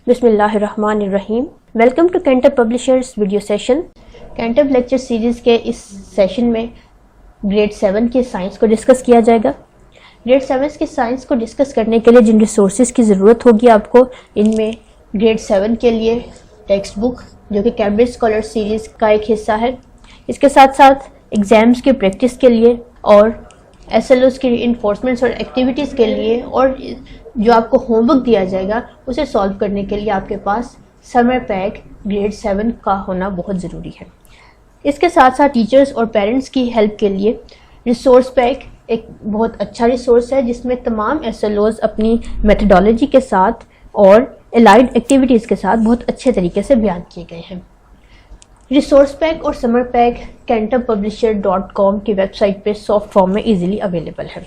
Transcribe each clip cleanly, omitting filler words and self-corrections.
बिस्मिल्लाहिर्रहमानिर्रहीम। Welcome to Cantab publishers video session. Cantab lecture series के इस सेशन में ग्रेड 7 के साइंस को डिस्कस किया जाएगा। ग्रेड 7 के साइंस को डिस्कस करने के लिए जिन रिसोर्सेज की ज़रूरत होगी आपको, इनमें ग्रेड 7 के लिए टेक्स्ट बुक जो कि कैम्ब्रिज स्कॉलर सीरीज़ का एक हिस्सा है, इसके साथ साथ एग्ज़ाम्स की प्रैक्टिस के लिए और SLOs की इन्फोर्समेंट्स और एक्टिविटीज़ के लिए और जो आपको होमवर्क दिया जाएगा उसे सॉल्व करने के लिए आपके पास समर पैक ग्रेड 7 का होना बहुत ज़रूरी है। इसके साथ साथ टीचर्स और पेरेंट्स की हेल्प के लिए रिसोर्स पैक एक बहुत अच्छा रिसोर्स है जिसमें तमाम SLOs अपनी मेथडोलॉजी के साथ और एलाइड एक्टिविटीज़ के साथ बहुत अच्छे तरीके से बयान किए गए हैं। रिसोर्स पैक और समर पैक cantabpublisher.com की वेबसाइट पे सॉफ्ट फॉर्म में इजीली अवेलेबल है।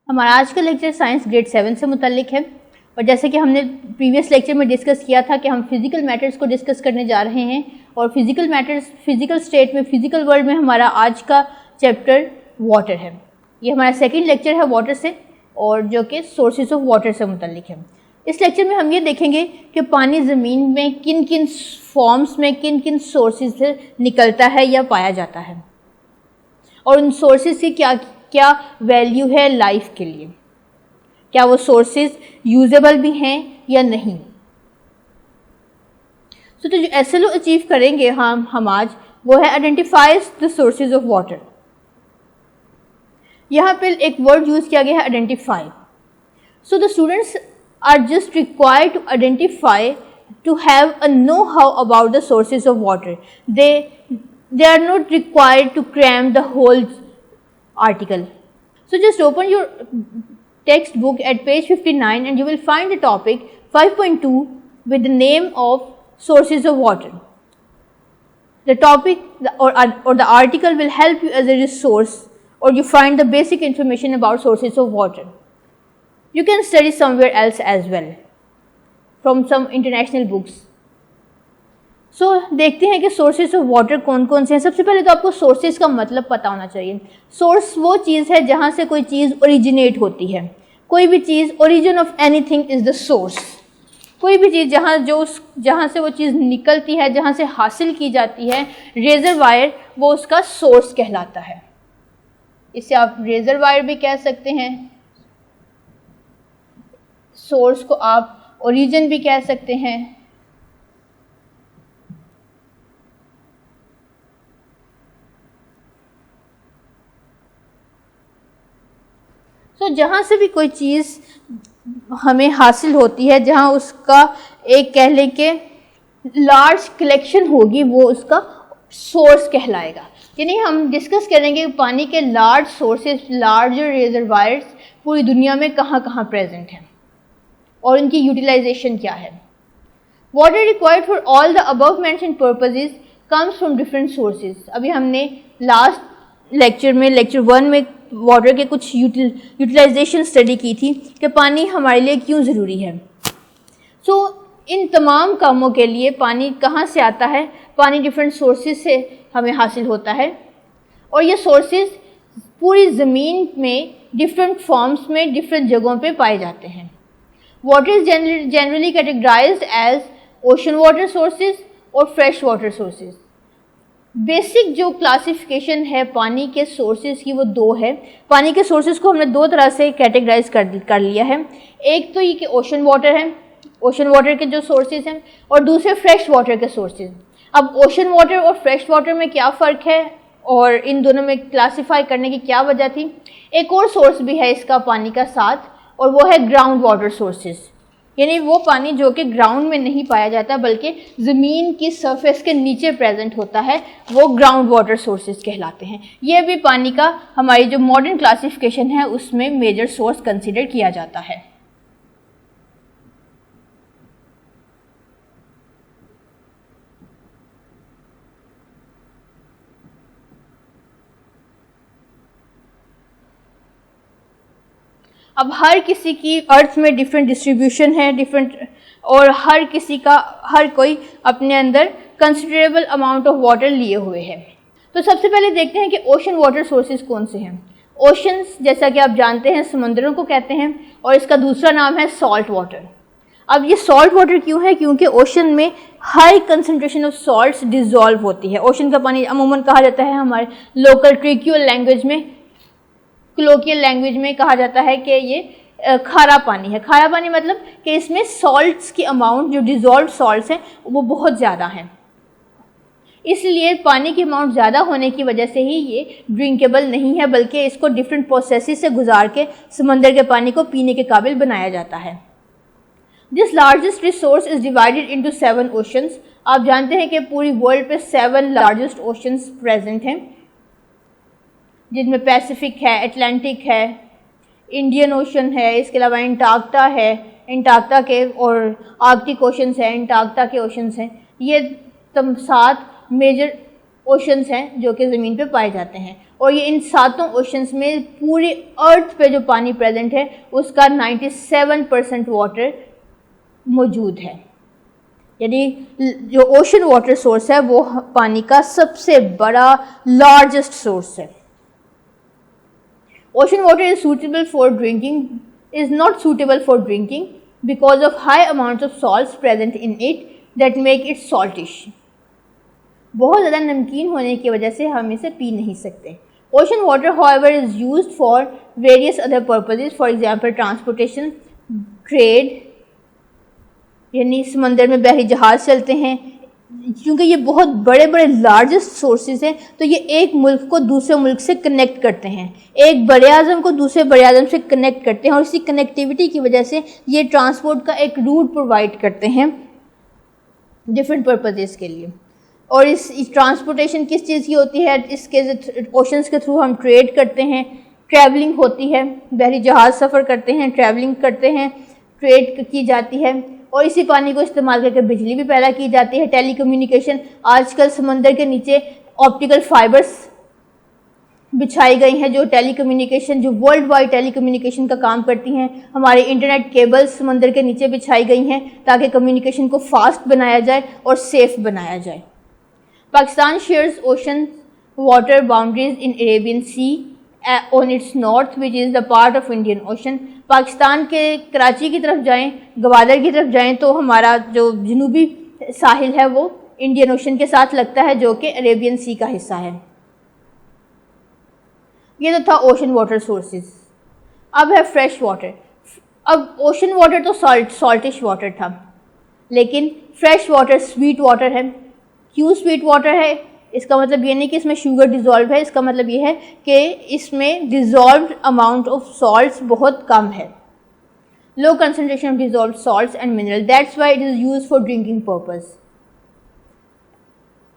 हमारा आज का लेक्चर साइंस ग्रेड 7 से मुतल्लिक है और जैसे कि हमने प्रीवियस लेक्चर में डिस्कस किया था कि हम फिजिकल मैटर्स को डिस्कस करने जा रहे हैं और फिजिकल मैटर्स फिजिकल स्टेट में फिजिकल वर्ल्ड में हमारा आज का चैप्टर वाटर है। ये हमारा सेकेंड लेक्चर है वाटर से और जो कि सोर्सेज ऑफ वाटर से मुतल्लिक है। इस लेक्चर में हम ये देखेंगे कि पानी ज़मीन में किन किन फॉर्म्स में किन किन सोर्सेज से निकलता है या पाया जाता है और उन सोर्सेज की क्या क्या वैल्यू है लाइफ के लिए, क्या वो सोर्सेज यूजेबल भी हैं या नहीं। तो जो SLO अचीव करेंगे हम आज वो है identifies the sources of water. यहाँ पे एक वर्ड यूज़ किया गया है identify. So the students are just required to identify, to have a know-how about the sources of water. They are not required to cram the whole article. So just open your textbook at page 59 and you will find the topic 5.2 with the name of sources of water. The topic or the article will help you as a resource or you find the basic information about sources of water. You can study somewhere else as well from some international books. So देखते हैं कि sources of water कौन कौन से हैं। सबसे पहले तो आपको sources का मतलब पता होना चाहिए। Source वो चीज़ है जहाँ से कोई चीज़ originate होती है। कोई भी चीज़ origin of anything is the source। कोई भी चीज़ जहाँ से वो चीज़ निकलती है, जहाँ से हासिल की जाती है, reservoir वो उसका source कहलाता है। इसे आप reservoir भी कह सकते हैं, सोर्स को आप ओरिजिन भी कह सकते हैं। जहाँ से भी कोई चीज़ हमें हासिल होती है, जहाँ उसका एक कह लें कि लार्ज कलेक्शन होगी, वो उसका सोर्स कहलाएगा। यानी हम डिस्कस करेंगे पानी के लार्ज सोर्सेज, लार्जर रिजर्वायर्स पूरी दुनिया में कहाँ कहाँ प्रेजेंट हैं और इनकी यूटिलाइजेशन क्या है। Water required for all the above mentioned purposes comes from different sources. अभी हमने लास्ट लेक्चर में लेक्चर 1 में वाटर के कुछ यूटिलाइजेशन स्टडी की थी कि पानी हमारे लिए क्यों ज़रूरी है। इन तमाम कामों के लिए पानी कहाँ से आता है? पानी डिफरेंट सोर्सेज से हमें हासिल होता है और ये सोर्सेज पूरी ज़मीन में डिफरेंट फॉर्म्स में डिफरेंट जगहों पे पाए जाते हैं। Water is generally categorized as ocean water sources और fresh water sources. बेसिक जो क्लासिफिकेशन है पानी के सोर्सेज की वो दो है। पानी के सोर्सेज को हमने दो तरह से कैटेगराइज कर लिया है। एक तो ये कि ओशन वाटर है, ओशन वाटर के जो सोर्सेज हैं, और दूसरे फ्रेश वाटर के सोर्सेज। अब ओशन वाटर और फ्रेश वाटर में क्या फ़र्क है और इन दोनों में क्लासीफाई करने की क्या वजह थी? एक और सोर्स भी है इसका पानी का साथ, और वो है ग्राउंड वाटर सोर्सेज, यानी वो पानी जो कि ग्राउंड में नहीं पाया जाता बल्कि ज़मीन की सरफेस के नीचे प्रेजेंट होता है, वो ग्राउंड वाटर सोर्सेज कहलाते हैं। ये भी पानी का हमारी जो मॉडर्न क्लासिफिकेशन है उसमें मेजर सोर्स कंसिडर किया जाता है। अब हर किसी की अर्थ में डिफरेंट डिस्ट्रीब्यूशन है, डिफरेंट, और हर कोई अपने अंदर कंसिडरेबल अमाउंट ऑफ वाटर लिए हुए है। तो सबसे पहले देखते हैं कि ओशन वाटर सोर्सेज कौन से हैं। ओशंस जैसा कि आप जानते हैं समुद्रों को कहते हैं और इसका दूसरा नाम है सॉल्ट वाटर। अब ये सॉल्ट वाटर क्यों है? क्योंकि ओशन में high concentration of salts dissolve होती है। ओशन का पानी अमूमन कहा जाता है हमारे लोकल ट्रिक्यूअल लैंग्वेज में, क्लोकियल लैंग्वेज में कहा जाता है कि ये खारा पानी है। खारा पानी मतलब कि इसमें सॉल्ट्स की अमाउंट, जो डिजॉल्व सॉल्ट्स हैं, वो बहुत ज़्यादा हैं। इसलिए पानी की अमाउंट ज़्यादा होने की वजह से ही ये ड्रिंकेबल नहीं है, बल्कि इसको डिफरेंट प्रोसेसेस से गुजार के समंदर के पानी को पीने के काबिल बनाया जाता है। This largest resource is divided into 7 oceans. आप जानते हैं कि पूरी वर्ल्ड पे 7 लार्जेस्ट ओशंस प्रेजेंट हैं, जिनमें पैसिफिक है, अटलांटिक है, इंडियन ओशन है, इसके अलावा एंटार्क्टा है, एंटार्क्टा के और आर्कटिक ओशंस हैं, एंटार्क्टा के ओशंस हैं। ये 7 मेजर ओशंस हैं जो कि ज़मीन पे पाए जाते हैं, और ये इन 7 ओशंस में पूरी अर्थ पे जो पानी प्रेजेंट है उसका 97% वाटर मौजूद है। यानी जो ओशन वाटर सोर्स है वो पानी का सबसे बड़ा लार्जेस्ट सोर्स है। Ocean water is suitable for drinking, is not suitable for drinking because of high amount of salts present in it that make it saltish. बहुत ज़्यादा नमकीन होने की वजह से हम इसे पी नहीं सकते। Ocean water however is used for various other purposes, for example transportation, trade, यानी समंदर में बहरी जहाज़ चलते हैं। क्योंकि ये बहुत बड़े बड़े लार्जेस्ट सोर्सेज हैं, तो ये एक मुल्क को दूसरे मुल्क से कनेक्ट करते हैं, एक बड़े आज़म को दूसरे बड़े आज़म से कनेक्ट करते हैं, और इसी कनेक्टिविटी की वजह से ये ट्रांसपोर्ट का एक रूट प्रोवाइड करते हैं डिफरेंट पर्पसेस के लिए। और इस ट्रांसपोर्टेशन किस चीज़ की होती है? इसके ओशंस के थ्रू हम ट्रेड करते हैं, ट्रैवलिंग होती है, बहरी जहाज़ सफ़र करते हैं, ट्रैवलिंग करते हैं, ट्रेड की जाती है, और इसी पानी को इस्तेमाल करके बिजली भी पैदा की जाती है। टेलीकम्युनिकेशन, आजकल समंदर के नीचे ऑप्टिकल फाइबर्स बिछाई गई हैं जो टेलीकम्युनिकेशन, जो वर्ल्ड वाइड टेलीकम्युनिकेशन का काम करती हैं। हमारे इंटरनेट केबल्स समंदर के नीचे बिछाई गई हैं ताकि कम्युनिकेशन को फास्ट बनाया जाए और सेफ बनाया जाए। Pakistan shares ocean water boundaries in Arabian sea on its north which is the part of Indian Ocean। Pakistan के कराची की तरफ जाएं, गवादर की तरफ जाएं तो हमारा जो जनूबी साहिल है वो इंडियन ओशन के साथ लगता है, जो कि अरेबियन सी का हिस्सा है। ये तो था ओशन वाटर सोर्सेज। अब है फ्रेश वाटर। अब ओशन वाटर तो सॉल्टिश वाटर था, लेकिन फ्रेश वाटर स्वीट वाटर है। क्यों स्वीट वाटर है? इसका मतलब ये नहीं कि इसमें शुगर डिज़ोल्व है, इसका मतलब ये है कि इसमें डिज़ोल्व्ड अमाउंट ऑफ सॉल्ट्स बहुत कम है, low concentration of dissolved salts and mineral, that's why it is used for drinking purpose.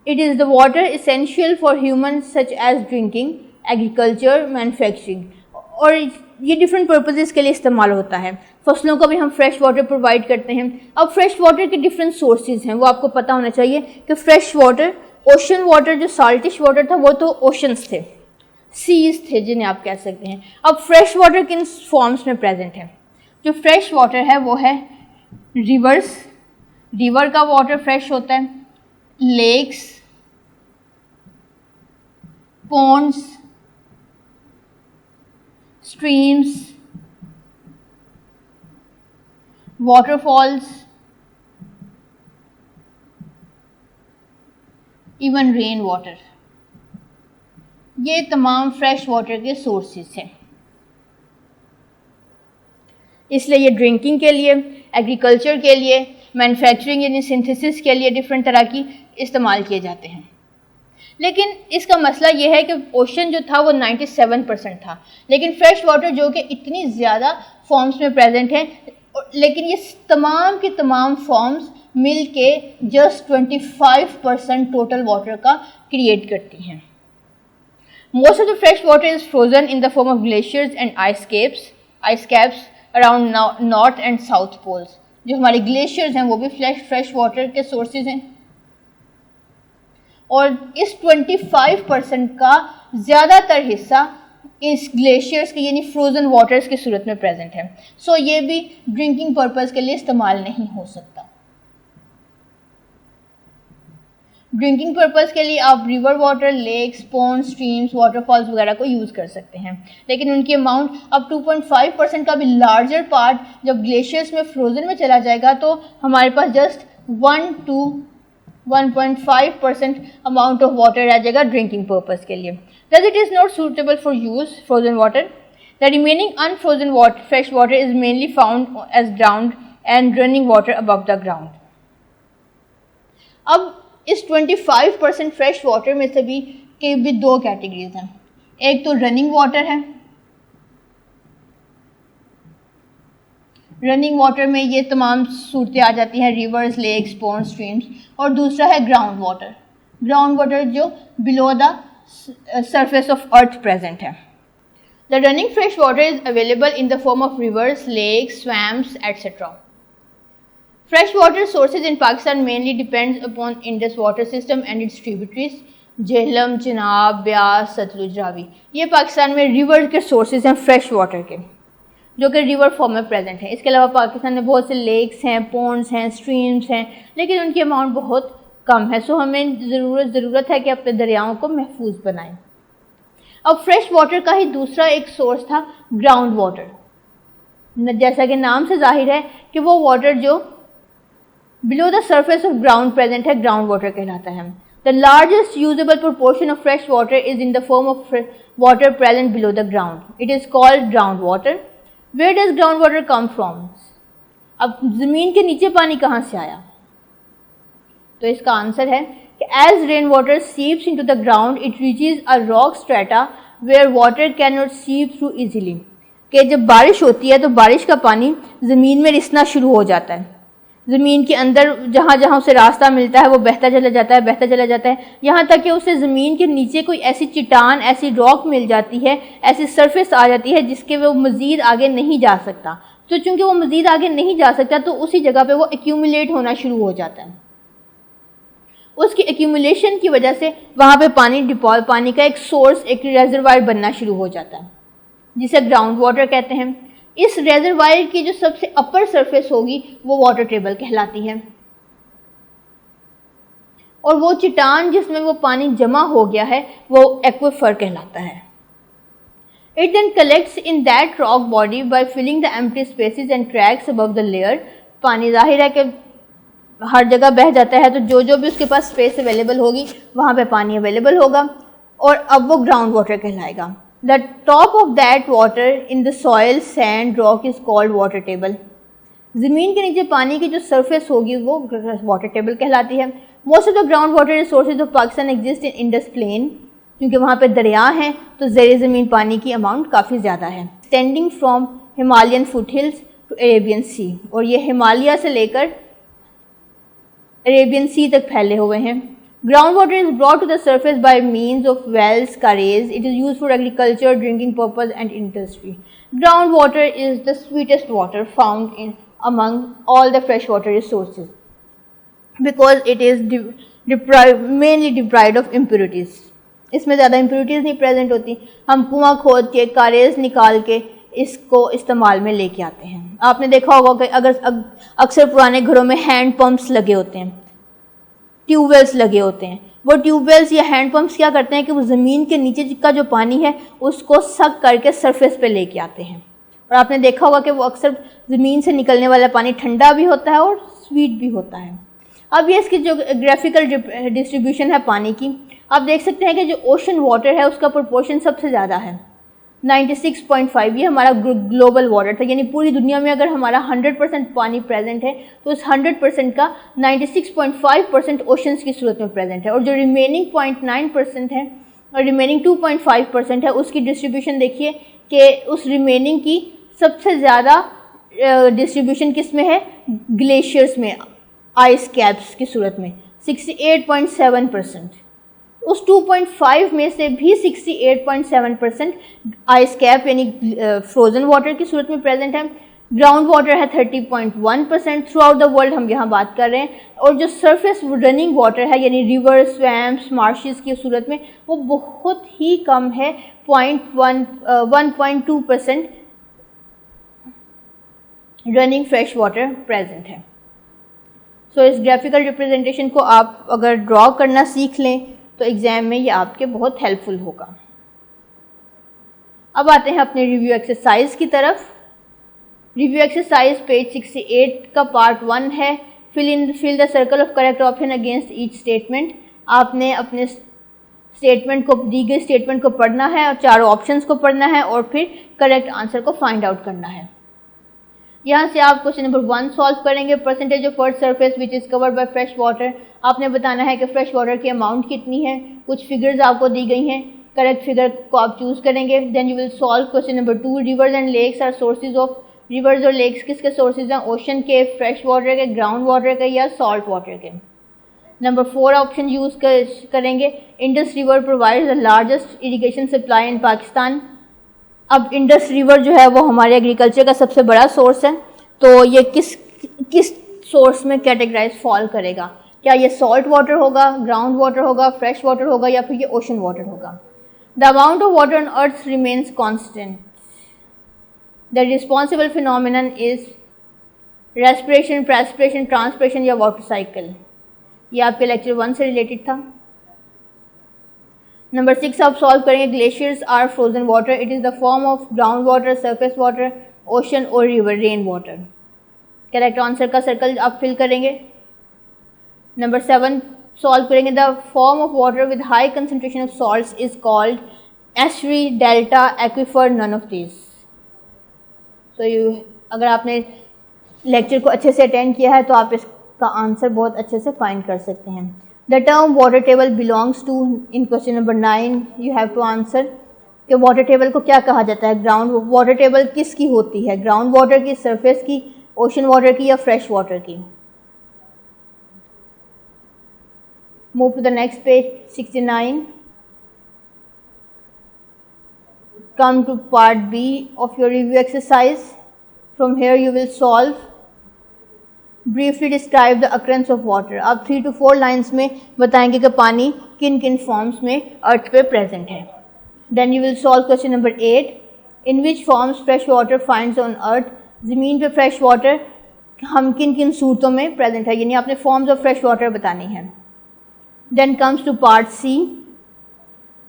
It is the water essential for human such as drinking, agriculture, manufacturing, और ये different purposes के लिए इस्तेमाल होता है। फसलों को भी हम फ्रेश वाटर प्रोवाइड करते हैं। अब फ्रेश वाटर के डिफरेंट सोर्सेज हैं, वो आपको पता होना चाहिए कि फ्रेश वाटर, ओशन वाटर जो साल्टिश वाटर था वो तो ओशंस थे, सीज थे जिन्हें आप कह सकते हैं। अब फ्रेश वाटर किन फॉर्म्स में प्रेजेंट है? जो फ्रेश वाटर है वो है रिवर्स, रिवर का वाटर फ्रेश होता है, lakes, ponds, streams, waterfalls, even rain water, ये तमाम फ्रेश वाटर के सोर्सेस हैं। इसलिए ये ड्रिंकिंग के लिए, एग्रीकल्चर के लिए, मैन्युफैक्चरिंग यानी सिंथेसिस के लिए डिफरेंट तरह की इस्तेमाल किए जाते हैं। लेकिन इसका मसला ये है कि ओशन जो था वो 97% था, लेकिन फ्रेश वाटर जो कि इतनी ज़्यादा फॉर्म्स में प्रेजेंट है, लेकिन ये तमाम की तमाम फॉर्म्स मिल के जस्ट 25% टोटल वाटर का क्रिएट करती हैं। Most of the fresh water is frozen in the form of glaciers and ice caps around north and south poles. जो हमारे ग्लेशियर्स हैं वो भी फ्रेश वाटर के सोर्सेज हैं, और इस 25% का ज़्यादातर हिस्सा इस ग्लेशियर्स के यानी फ्रोजन वाटर्स की सूरत में प्रेजेंट है। सो ये भी ड्रिंकिंग पर्पस के लिए इस्तेमाल नहीं हो सकता। ड्रिंकिंग पर्पज़ के लिए आप river water, lakes, pond, streams, waterfalls वगैरह को यूज़ कर सकते हैं, लेकिन उनकी अमाउंट अब 2.5% का भी लार्जर पार्ट जब ग्लेशियर्स में फ्रोजन में चला जाएगा तो हमारे पास just 1 to 1.5% amount of water रह जाएगा ड्रिंकिंग पर्पज़ के लिए. Thus it is not suitable for use frozen water. The remaining unfrozen water, fresh water is mainly found as ground and running water above the ground. अब इस 25% fresh water में से भी दो कैटेगरीज हैं. एक तो रनिंग वाटर है. रनिंग वाटर में ये तमाम सूरतें आ जाती हैं, रिवर्स, लेक्स, पॉन्ड, स्ट्रीम्स. और दूसरा है ग्राउंड वाटर. ग्राउंड वाटर जो below the surface of earth present है. The running fresh water is available in the form of rivers, lakes, swamps, etc. Fresh water sources in Pakistan mainly depends upon Indus water system and its tributaries, Jhelum, Chenab, Beas, Satluj, Ravi. ये पाकिस्तान में river के sources हैं fresh water के, जो कि river form में present है. इसके अलावा पाकिस्तान में बहुत से लेक्स हैं, पॉन्ड्स हैं, स्ट्रीम्स हैं, लेकिन उनकी अमाउंट बहुत कम है. सो हमें ज़रूरत है कि अपने दरियाओं को महफूज बनाएं. अब फ्रेश वाटर का ही दूसरा एक सोर्स था ग्राउंड वाटर. जैसा कि नाम से जाहिर है कि वो वाटर जो below the surface of ground present है, ग्राउंड वाटर कहलाता है. The largest usable proportion of fresh water is in the form of water present below the ground. It is called ground water. Where does ground water come from? अब ज़मीन के नीचे पानी कहाँ से आया? तो इसका आंसर है कि as rain water seeps into the ground it reaches a rock strata where water can not seep through easily. कि जब बारिश होती है तो बारिश का पानी ज़मीन में रिसना शुरू हो जाता है. ज़मीन के अंदर जहाँ जहाँ उसे रास्ता मिलता है वो बहता चला जाता है, यहाँ तक कि उसे ज़मीन के नीचे कोई ऐसी चट्टान, ऐसी रॉक मिल जाती है, ऐसी सरफेस आ जाती है जिसके वो मज़ीद आगे नहीं जा सकता. तो चूँकि वो मज़ीद आगे नहीं जा सकता तो उसी जगह पर वो एक्यूमुलेट होना शुरू हो जाता है. उसकी एक्यूमुलेशन की वजह से वहाँ पे पानी का एक सोर्स, एक रेजरवायर बनना शुरू हो जाता है, जिसे ग्राउंड वाटर कहते हैं. इस रेजरवायर की जो सबसे अपर सरफेस होगी वो वाटर टेबल कहलाती है. और वो चट्टान जिसमें वो पानी जमा हो गया है वो एक्विफर कहलाता है. It then collects in that rock body by filling the empty spaces and cracks above the layer. पानी जाहिर है कि हर जगह बह जाता है, तो जो भी उसके पास स्पेस अवेलेबल होगी वहाँ पे पानी अवेलेबल होगा और अब वो ग्राउंड वाटर कहलाएगा. The top of that water in the soil, sand, rock is called water table. ज़मीन के नीचे पानी की जो सरफेस होगी वो वाटर टेबल कहलाती है. Most of the ground water resources of Pakistan exist in Indus plain. क्योंकि वहाँ पे दरिया हैं तो ज़ेर ज़मीन पानी की अमाउंट काफ़ी ज़्यादा है. Standing from Himalayan foothills to Arabian sea, और ये हिमालय से लेकर अरेबियन सी तक फैले हुए हैं. Ground water is brought to the surface by means of wells, करेज. It is use for agriculture, drinking purpose and industry. Ground water is the sweetest water found in among all the fresh water resources because it is mainly deprived of impurities. इसमें ज़्यादा impurities नहीं present होती. हम कुआं खोद के, करेज निकाल के इसको इस्तेमाल में लेके आते हैं. आपने देखा होगा कि अक्सर पुराने घरों में हैंड पंप्स लगे होते हैं, ट्यूबवेल्स लगे होते हैं. वो ट्यूबवेल्स या हैंड पंप्स क्या करते हैं कि वो ज़मीन के नीचे का जो पानी है उसको सक करके सरफेस पे लेके आते हैं. और आपने देखा होगा कि वो अक्सर ज़मीन से निकलने वाला पानी ठंडा भी होता है और स्वीट भी होता है. अब ये इसकी जो ग्राफिकल डिस्ट्रीब्यूशन है पानी की, आप देख सकते हैं कि जो ओशन वाटर है उसका प्रोपोर्शन सबसे ज़्यादा है, 96.5. ये हमारा ग्लोबल वाटर था, यानी पूरी दुनिया में अगर हमारा 100% पानी प्रेजेंट है तो उस 100% का 96.5% ओशंस की सूरत में प्रेजेंट है. और जो रिमेनिंग 0.9% है और रिमेनिंग 2.5% है उसकी डिस्ट्रीब्यूशन देखिए कि उस रिमेनिंग की सबसे ज़्यादा डिस्ट्रीब्यूशन किस में है? ग्लेशियर्स में, आइस कैप्स की सूरत में 68.7%. उस 2.5 में से भी 68.7% आइस कैप यानी फ्रोज़न वाटर की सूरत में प्रेजेंट है. ग्राउंड वाटर है 30.1% थ्रू आउट द वर्ल्ड, हम यहाँ बात कर रहे हैं. और जो सरफेस रनिंग वाटर है यानी रिवर, स्वैम्प्स, मार्शेस की सूरत में वो बहुत ही कम है, 1.2% रनिंग फ्रेश वाटर प्रेजेंट है. सो इस ग्राफिकल रिप्रेजेंटेशन को आप अगर ड्रॉ करना सीख लें तो एग्ज़ाम में ये आपके बहुत हेल्पफुल होगा। अब आते हैं अपने रिव्यू एक्सरसाइज की तरफ। रिव्यू एक्सरसाइज पेज 68 का पार्ट 1 है। Fill the circle of correct option against each statement. आपने अपने स्टेटमेंट को, दी गई स्टेटमेंट को पढ़ना है और चारों ऑप्शंस को पढ़ना है और फिर करेक्ट आंसर को फाइंड आउट करना है। यहाँ से आप क्वेश्चन नंबर 1 सॉल्व करेंगे। Percentage of earth surface which is covered by fresh water. आपने बताना है कि फ्रेश वाटर की अमाउंट कितनी है। कुछ फिगर्स आपको दी गई हैं, करेक्ट फिगर को आप चूज़ करेंगे। Then you will solve question number 2। Rivers and lakes are sources of. Rivers और लेक्स किसके सोर्सेज हैं? ओशन के, फ्रेश वाटर के, ग्राउंड वाटर के या सॉल्ट वाटर के। नंबर 4 ऑप्शन यूज़ करेंगे। Indus river provides the largest irrigation supply in Pakistan. अब इंडस रिवर जो है वो हमारे एग्रीकल्चर का सबसे बड़ा सोर्स है, तो ये किस सोर्स में कैटेगराइज फॉल करेगा? क्या ये सॉल्ट वाटर होगा, ग्राउंड वाटर होगा, फ्रेश वाटर होगा या फिर ये ओशन वाटर होगा? The amount of water on earth remains constant. The responsible phenomenon is respiration, perspiration, transpiration या वाटर साइकिल। ये आपके लेक्चर 1 से रिलेटेड था। नंबर 6 आप सॉल्व करेंगे। Glaciers are frozen water. It is the form of ground water, surface water, ocean और river, rain water. Correct answer का circle आप फिल करेंगे। नंबर 7 सॉल्व करेंगे। The form of water with high concentration of salts is called estuary, delta, aquifer, none of this. So अगर आपने lecture को अच्छे से अटेंड किया है तो आप इसका आंसर बहुत अच्छे से फाइंड कर सकते हैं। The term water table belongs to, in question number 9 you have to answer कि वाटर टेबल को क्या कहा जाता है। ग्राउंड वाटर टेबल किसकी होती है? ग्राउंड वाटर की, सरफेस की, ओशन वाटर की या फ्रेश वाटर की? Move to the next page 69। Come to part B of your review exercise. From here you will solve. Briefly describe the occurrence of water. आप 3 to 4 lines में बताएंगे कि पानी किन किन फॉर्म्स में अर्थ पे प्रेजेंट है। Then you will solve question number 8. In which forms fresh water finds on earth? ज़मीन पे फ्रेश वाटर हम किन किन सूरतों में प्रेजेंट है, यानी आपने फॉर्म्स ऑफ फ्रेश वाटर बतानी है। Then comes to part C.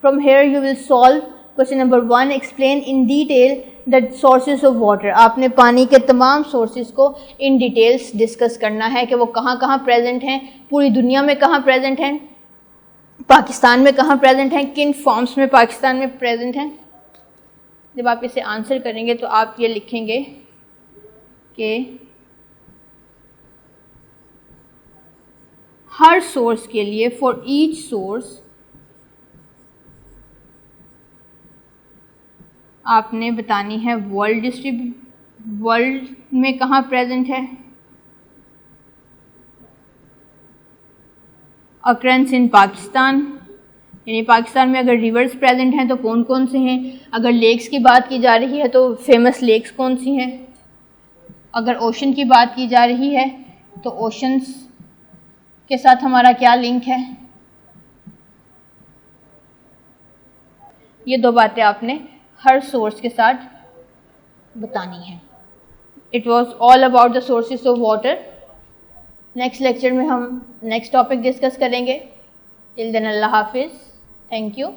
From here you will solve question number 1। Explain in detail the sources of water. आपने पानी के तमाम सोर्सेज को इन डिटेल्स डिस्कस करना है कि वो कहाँ कहाँ प्रेजेंट हैं, पूरी दुनिया में कहाँ प्रेजेंट हैं, पाकिस्तान में कहाँ प्रेजेंट हैं, किन फॉर्म्स में पाकिस्तान में प्रेजेंट हैं। जब आप इसे आंसर करेंगे तो आप ये लिखेंगे कि हर सोर्स के लिए, फॉर ईच सोर्स, आपने बतानी है वर्ल्ड में कहाँ प्रेजेंट है, अक्रेंस इन पाकिस्तान, यानी पाकिस्तान में अगर रिवर्स प्रेजेंट हैं तो कौन कौन से हैं, अगर लेक्स की बात की जा रही है तो फेमस लेक्स कौन सी हैं, अगर ओशन की बात की जा रही है तो ओशंस के साथ हमारा क्या लिंक है। ये 2 बातें आपने हर सोर्स के साथ बतानी है। It was all about the sources of water. Next lecture में हम नेक्स्ट टॉपिक डिस्कस करेंगे। टिल देन अल्लाह हाफिज़। Thank you.